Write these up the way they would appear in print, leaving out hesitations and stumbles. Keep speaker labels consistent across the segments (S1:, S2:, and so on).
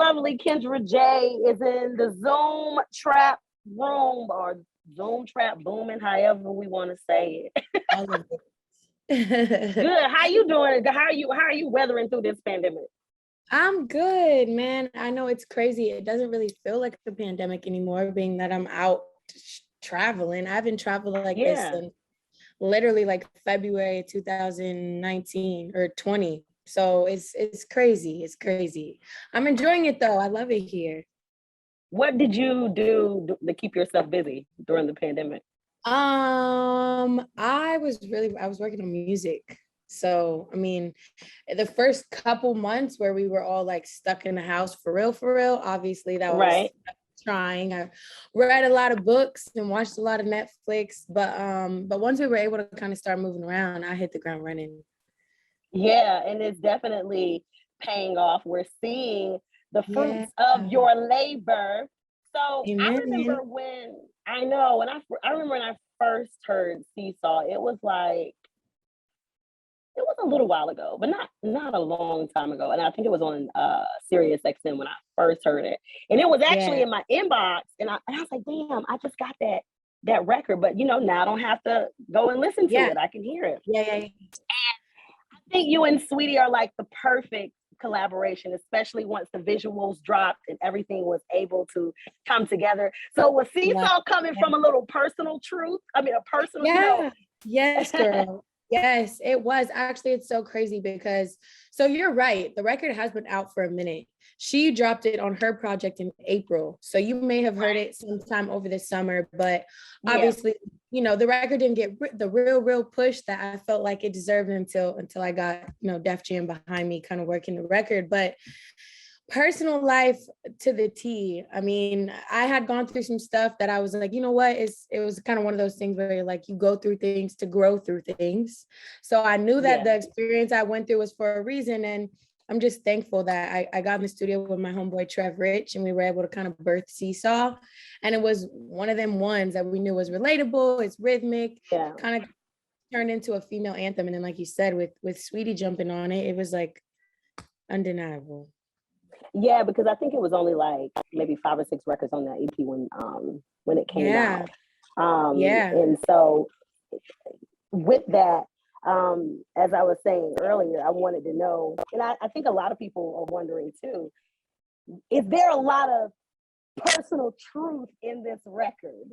S1: lovely Kendra Jae is in the Zoom Trap Room, or Zoom Trap Booming, however we want to say it.
S2: All of
S1: Good.
S2: it.
S1: How you doing? How are you weathering through this pandemic?
S2: I'm good, man. I know it's crazy. It doesn't really feel like a pandemic anymore, being that I'm out traveling. I haven't traveled like this
S1: Yeah.
S2: since literally like February 2019 or 20. So it's crazy. It's crazy. I'm enjoying it though. I love it here.
S1: What did you do to keep yourself busy during the pandemic?
S2: I was working on music. So, I mean, the first couple months where we were all like stuck in the house for real, obviously that was
S1: Right.
S2: trying. I read a lot of books and watched a lot of Netflix, but once we were able to kind of start moving around, I hit the ground running.
S1: Yeah, and it's definitely paying off. We're seeing the
S2: Yeah.
S1: fruits of your labor. So I
S2: Amen.
S1: remember when I remember when I first heard Seesaw, it was a little while ago, but not a long time ago. And I think it was on Sirius XM when I first heard it. And it was actually
S2: Yeah.
S1: in my inbox. And I was like, damn, I just got that record. But now I don't have to go and listen to
S2: Yeah.
S1: it. I can hear it.
S2: Yeah.
S1: I think you and Sweetie are like the perfect collaboration, especially once the visuals dropped and everything was able to come together. So was
S2: Yeah.
S1: Seesaw coming from a little personal truth? I mean, a personal,
S2: Yeah. Yes, girl. Yes, it was. Actually, it's so crazy because, so you're right. The record has been out for a minute. She dropped it on her project in April. So you may have heard it sometime over the summer, but
S1: Yeah.
S2: obviously, the record didn't get the real push that I felt like it deserved until I got, Def Jam behind me kind of working the record. But personal life to the T. I mean, I had gone through some stuff that I was like, you know what? It was kind of one of those things where like you go through things to grow through things. So I knew that the experience I went through was for a reason. And I'm just thankful that I got in the studio with my homeboy Trev Rich and we were able to kind of birth Seesaw. And it was one of them ones that we knew was relatable, it's rhythmic, kind of turned into a female anthem. And then like you said, with Sweetie jumping on it, it was like undeniable.
S1: Yeah, because I think it was only like maybe 5 or 6 records on that EP when it came out. And so with that, as I was saying earlier, I wanted to know, and I think a lot of people are wondering too, is there a lot of personal truth in this record?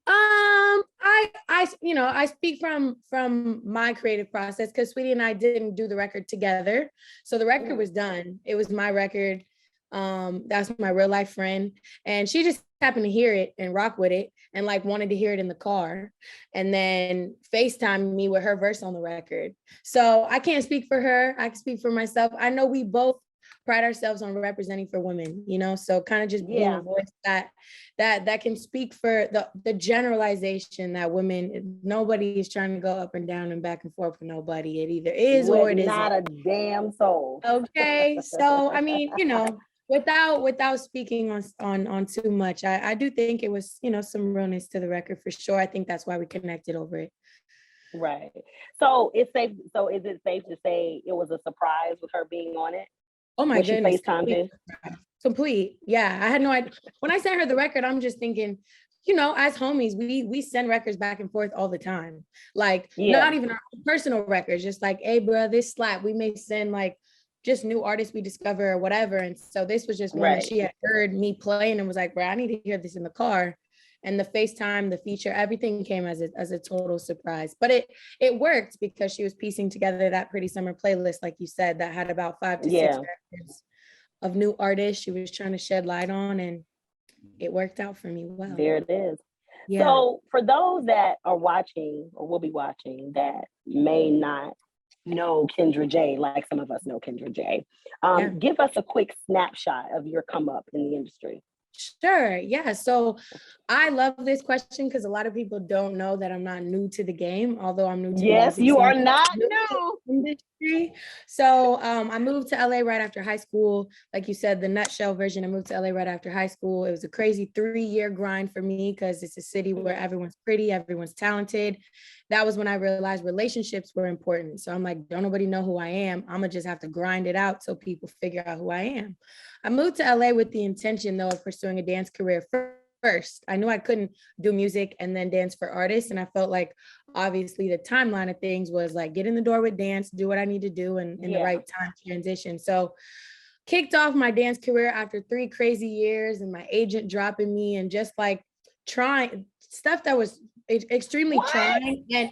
S2: I speak from my creative process because Sweetie and I didn't do the record together. So the record was done. It was my record. That's my real life friend. And she just happened to hear it and rock with it and like wanted to hear it in the car and then FaceTime me with her verse on the record. So I can't speak for her. I can speak for myself. I know we both pride ourselves on representing for women, so kind of just being a voice that can speak for the generalization that women, nobody is trying to go up and down and back and forth with nobody. It either is or it isn't.
S1: Not a damn soul.
S2: Okay. So I mean, without speaking on too much, I do think it was, some realness to the record for sure. I think that's why we connected over it.
S1: Right. So is it safe to say it was a surprise with her being on it?
S2: Oh my goodness.
S1: Complete.
S2: Yeah. I had no idea. When I sent her the record, I'm just thinking, as homies, we send records back and forth all the time. Like not even our personal records, just like, hey bro, this slap. We may send like just new artists we discover or whatever. And so this was just one that she had heard me playing and was like, bro, I need to hear this in the car. And the FaceTime, the feature, everything came as a total surprise. But it worked because she was piecing together that Pretty Summer playlist, like you said, that had about 5 to 6 records of new artists she was trying to shed light on, and it worked out for me well.
S1: There it is. Yeah. So for those that are watching or will be watching that may not know Kendra Jae, like some of us know Kendra Jae, give us a quick snapshot of your come up in the industry.
S2: Sure. Yeah. So I love this question because a lot of people don't know that I'm not new to the game, although I'm new to the
S1: Yes,
S2: music
S1: you are
S2: scene,
S1: not
S2: new to the industry. So I moved to LA right after high school. Like you said, the nutshell version, I moved to LA right after high school. It was a crazy 3-year grind for me because it's a city where everyone's pretty, everyone's talented. That was when I realized relationships were important. So I'm like, don't nobody know who I am. I'm gonna just have to grind it out so people figure out who I am. I moved to LA with the intention, though, of pursuing a dance career first. I knew I couldn't do music and then dance for artists. And I felt like obviously the timeline of things was like get in the door with dance, do what I need to do and in the right time transition. So kicked off my dance career after 3 crazy years and my agent dropping me and just like trying stuff that was extremely trying and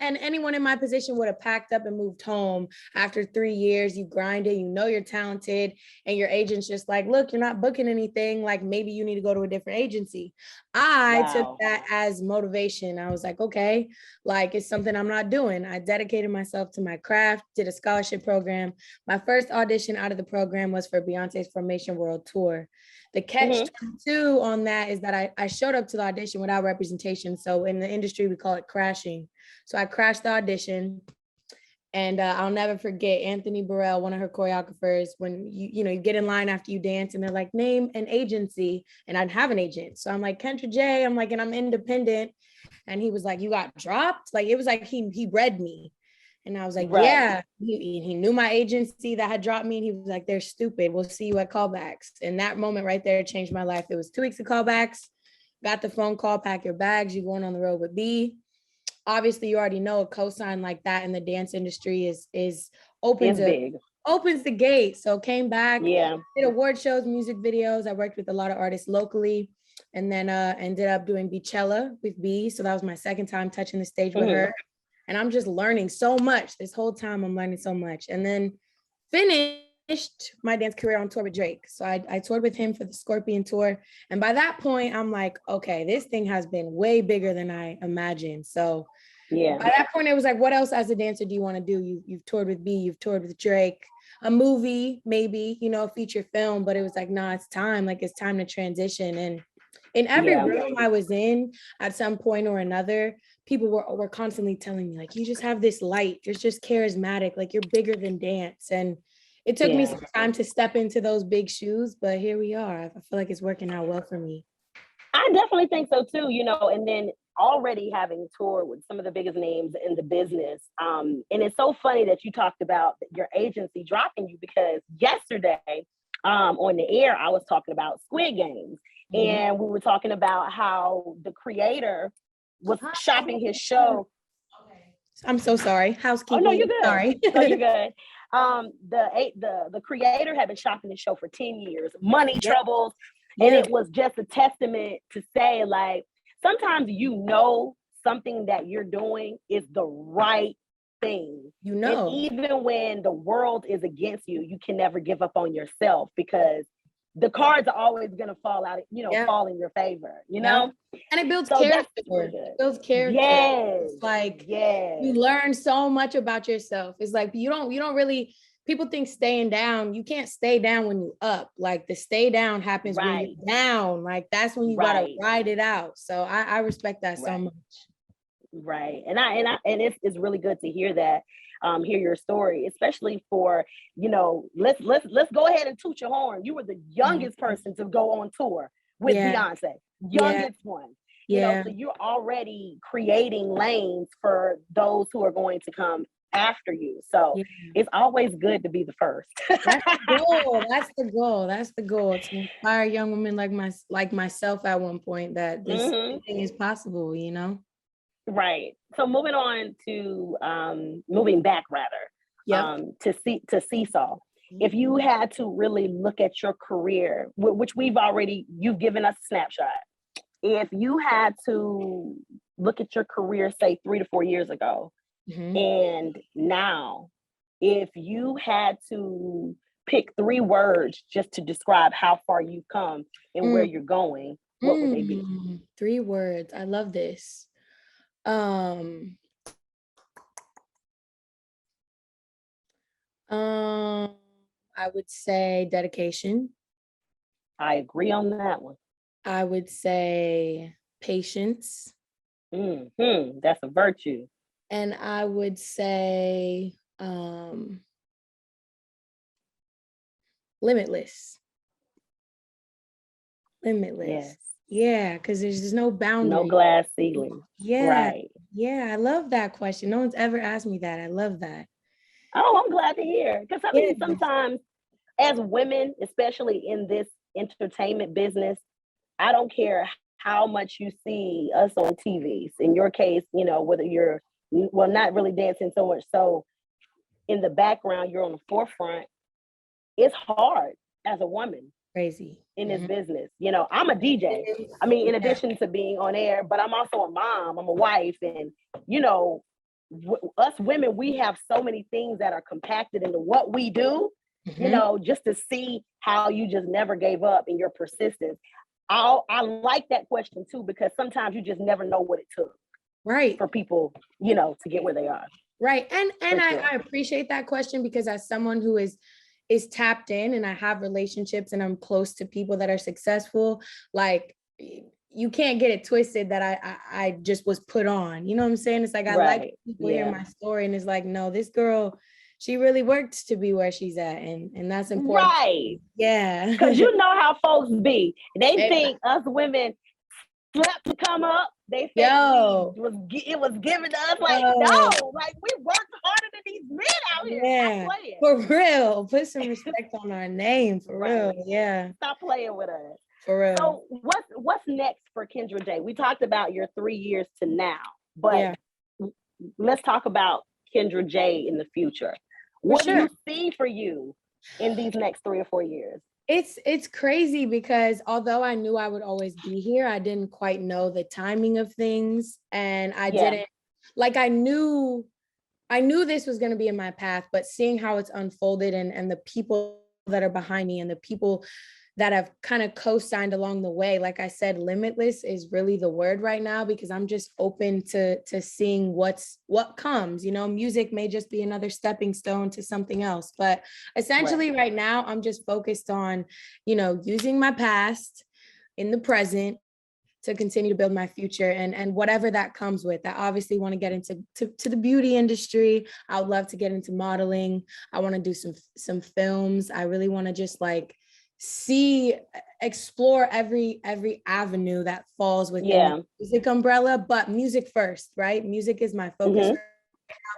S2: anyone in my position would have packed up and moved home after 3 years. You grind it, you know you're talented, and your agent's just like, look, you're not booking anything, like maybe you need to go to a different agency. I took that as motivation. I was like, okay, like it's something I'm not doing. I dedicated myself to my craft, did a scholarship program. My first audition out of the program was for Beyonce's Formation World Tour. The catch 22 on that is that I showed up to the audition without representation. So in the industry, we call it crashing. So I crashed the audition. And I'll never forget Anthony Burrell, one of her choreographers, when you get in line after you dance and they're like, name an agency. And I'd have an agent. So I'm like, Kendra Jae, I'm like, and I'm independent. And he was like, you got dropped? Like, it was like he read me. And I was like, yeah, he knew my agency that had dropped me. And he was like, they're stupid. We'll see you at callbacks. And that moment right there changed my life. It was 2 weeks of callbacks, got the phone call, pack your bags, you're going on the road with B. Obviously, you already know a cosign like that in the dance industry opens the gate. So came back, did award shows, music videos. I worked with a lot of artists locally and then ended up doing Beachella with B. So that was my second time touching the stage with her. And I'm just learning so much. This whole time I'm learning so much. And then finished my dance career on tour with Drake. So I toured with him for the Scorpion tour. And by that point, I'm like, okay, this thing has been way bigger than I imagined. So by that point, it was like, what else as a dancer do you want to do? You've toured with B, you've toured with Drake, a movie, maybe, a feature film, but it was like, nah, it's time. Like, it's time to transition. And in every room I was in at some point or another, people were constantly telling me, like, you just have this light. You're just charismatic. Like, you're bigger than dance. And it took me some time to step into those big shoes, but here we are. I feel like it's working out well for me.
S1: I definitely think so too, and then already having toured with some of the biggest names in the business. And it's so funny that you talked about your agency dropping you because yesterday on the air, I was talking about Squid Games. And we were talking about how the creator was shopping his show.
S2: I'm so sorry. Housekeeping.
S1: Oh, no, you're good.
S2: Sorry.
S1: No, you're good. The creator had been shopping his show for 10 years, money troubles. And it was just a testament to say, like, sometimes something that you're doing is the right thing. And even when the world is against you, you can never give up on yourself because the cards are always going to fall out, fall in your favor, And
S2: it builds character. It builds character. It's like you learn so much about yourself. It's like you don't really, people think staying down, you can't stay down when you up. Like the stay down happens when you're down. Like that's when you gotta ride it out. So I respect that so much.
S1: Right. And it's really good to hear that, hear your story, especially for, let's go ahead and toot your horn. You were the youngest person to go on tour with Beyonce, youngest one. So you're already creating lanes for those who are going to come after you. So it's always good to be the first.
S2: That's the goal. To inspire young women like myself at one point that this thing is possible,
S1: Right. So moving on to moving back rather, to Seesaw. If you had to really look at your career, which you've given us a snapshot. If you had to look at your career, say 3 to 4 years ago, and now, if you had to pick 3 words just to describe how far you've come and where you're going, what would they be?
S2: 3 words. I love this. I would say dedication.
S1: I agree on that one.
S2: I would say patience.
S1: That's a virtue.
S2: And I would say limitless.
S1: Yes.
S2: Yeah, because there's just no boundary.
S1: No glass ceiling.
S2: Yeah.
S1: Right.
S2: Yeah, I love that question. No one's ever asked me that. I love that.
S1: Oh, I'm glad to hear. Because I mean, sometimes as women, especially in this entertainment business, I don't care how much you see us on TVs. In your case, you know, whether you're, well, not really dancing so much. So in the background, you're on the forefront. It's hard as a woman.
S2: Crazy.
S1: In this business. You know, I'm a DJ. I mean, in addition to being on air, but I'm also a mom, I'm a wife. And, you know, us women, we have so many things that are compacted into what we do, you know, just to see how you just never gave up and your persistence. I like that question too, because sometimes you just never know what it took.
S2: Right.
S1: For people, you know, to get where they are.
S2: Right. And I appreciate that question, because as someone who is tapped in and I have relationships and I'm close to people that are successful, like you can't get it twisted that I just was put on. You know what I'm saying? It's like I like people hear my story and it's like, no, this girl, she really worked to be where she's at, and that's important.
S1: Right.
S2: Yeah.
S1: Because you know how folks be. They think us women slept to come up. They think it was given to us. Like, no, like we worked harder than these men out here.
S2: Yeah, for real. Put some respect on our name, for real. Yeah.
S1: Stop playing with us.
S2: For real.
S1: So what's next for Kendra Jae? We talked about your 3 years to now, but let's talk about Kendra Jae in the future. What do you see for you in these next 3 or 4 years?
S2: It's crazy, because although I knew I would always be here, I didn't quite know the timing of things. And I didn't, like, I knew this was going to be in my path, but seeing how it's unfolded and the people that are behind me and the people that have kind of co-signed along the way, like I said, limitless is really the word right now, because I'm just open to seeing what comes. You know, music may just be another stepping stone to something else, but essentially right now I'm just focused on, you know, using my past in the present to continue to build my future, and whatever that comes with. I obviously want to get into to the beauty industry. I would love to get into modeling. I want to do some films. I really want to just like explore every avenue that falls within the music umbrella, but music first, right? Music is my focus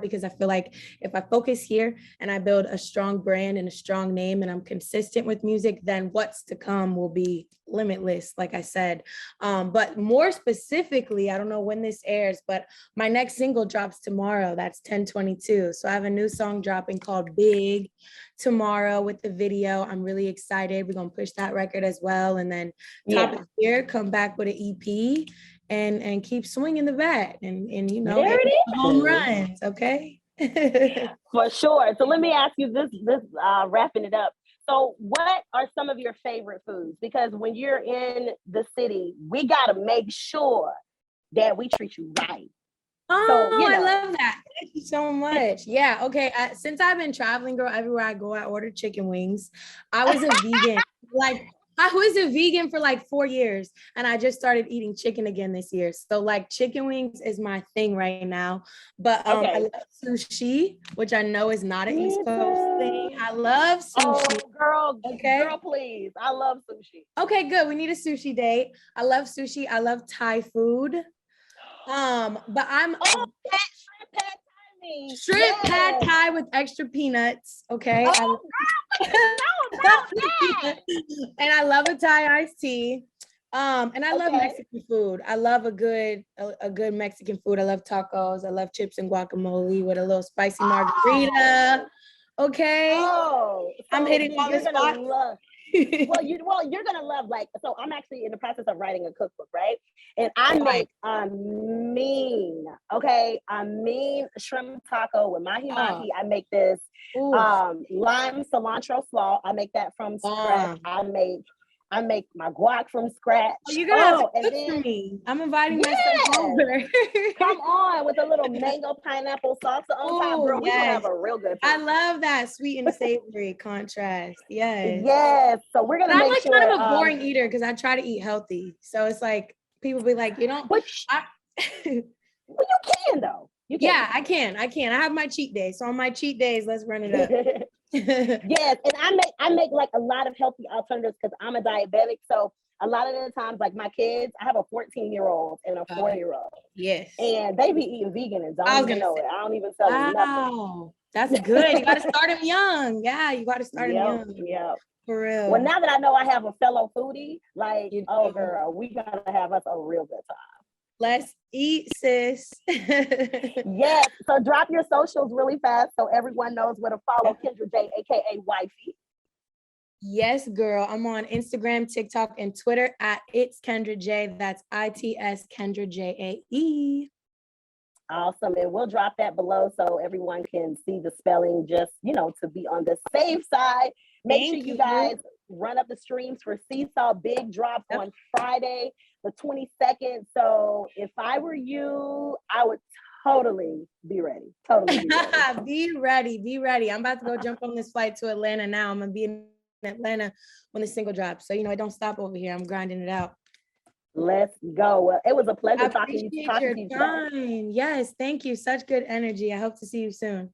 S2: because I feel like if I focus here and I build a strong brand and a strong name and I'm consistent with music, then what's to come will be limitless, like I said. But more specifically, I don't know when this airs, but my next single drops tomorrow. That's 10/22. So I have a new song dropping called Big tomorrow with the video. I'm really excited. We're going to push that record as well. And then top of the year, come back with an EP and keep swinging the bat and you know, home runs. Okay.
S1: For sure. So let me ask you this wrapping it up. So what are some of your favorite foods? Because when you're in the city, we got to make sure that we treat you right.
S2: Oh, so, you know. I love that. Thank you so much. Yeah. Okay. Since I've been traveling, girl, everywhere I go, I order chicken wings. I was a vegan. I was a vegan for like 4 years, and I just started eating chicken again this year. So like chicken wings is my thing right now. But I love sushi, which I know is not an East Coast thing. I love sushi.
S1: Oh, girl, girl, please. I love sushi.
S2: Okay, good. We need a sushi date. I love sushi. I love Thai food. But I'm shrimp pad Thai with extra peanuts. Okay.
S1: Oh,
S2: and I love a Thai iced tea. And I love Mexican food. I love a good Mexican food. I love tacos. I love chips and guacamole with a little spicy margarita. Okay.
S1: Oh, so
S2: I'm hitting all the spots.
S1: You're gonna love, like, so I'm actually in the process of writing a cookbook, right? And I make a mean shrimp taco with mahi-mahi. I make this lime cilantro slaw. I make that from scratch. I make I make my guac from scratch.
S2: Oh, you're gonna have to cook for me. I'm inviting myself over.
S1: Come on, with a little mango pineapple salsa on top, girl. We're gonna have a real good time.
S2: I love that sweet and savory contrast. Yes.
S1: Yes. So we're gonna make sure.
S2: I'm kind of a boring eater because I try to eat healthy. So it's like people be like, you don't.
S1: Well, you can though. You can.
S2: Yeah, I can. I have my cheat days. So on my cheat days, let's run it up.
S1: Yes, and I make like a lot of healthy alternatives because I'm a diabetic. So a lot of the times, like my kids, I have a 14-year-old and a 4-year-old.
S2: Yes.
S1: And they be eating vegan and don't even know it. I don't even tell them nothing.
S2: That's good. You got to start them young. Yeah, you got to start them young.
S1: Yeah.
S2: For real.
S1: Well, now that I know I have a fellow foodie, like, oh girl, we gotta have us a real good time.
S2: Let's eat, sis.
S1: Yes. So drop your socials really fast so everyone knows where to follow Kendra Jae, aka Wifey.
S2: Yes, girl. I'm on Instagram, TikTok, and Twitter at It's Kendra Jae. That's ITS Kendra Jae.
S1: Awesome. And we'll drop that below so everyone can see the spelling, just, to be on the safe side. Make sure you guys run up the streams for Seesaw Big Drops on Friday, the 22nd. So if I were you, I would totally be ready.
S2: Be ready. I'm about to go jump on this flight to Atlanta now. I'm going to be in Atlanta when the single drops. So, it don't stop over here. I'm grinding it out.
S1: Let's go. Well, it was a pleasure talking to you
S2: today. Yes, thank you. Such good energy. I hope to see you soon.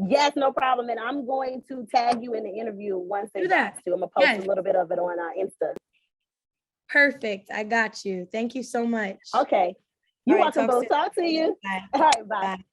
S1: Yes, no problem. And I'm going to tag you in the interview once they drops too. I'm gonna post a little bit of it on Insta.
S2: Perfect. I got you. Thank you so much.
S1: Okay. You're welcome. Talk to you.
S2: Bye.
S1: All right, bye.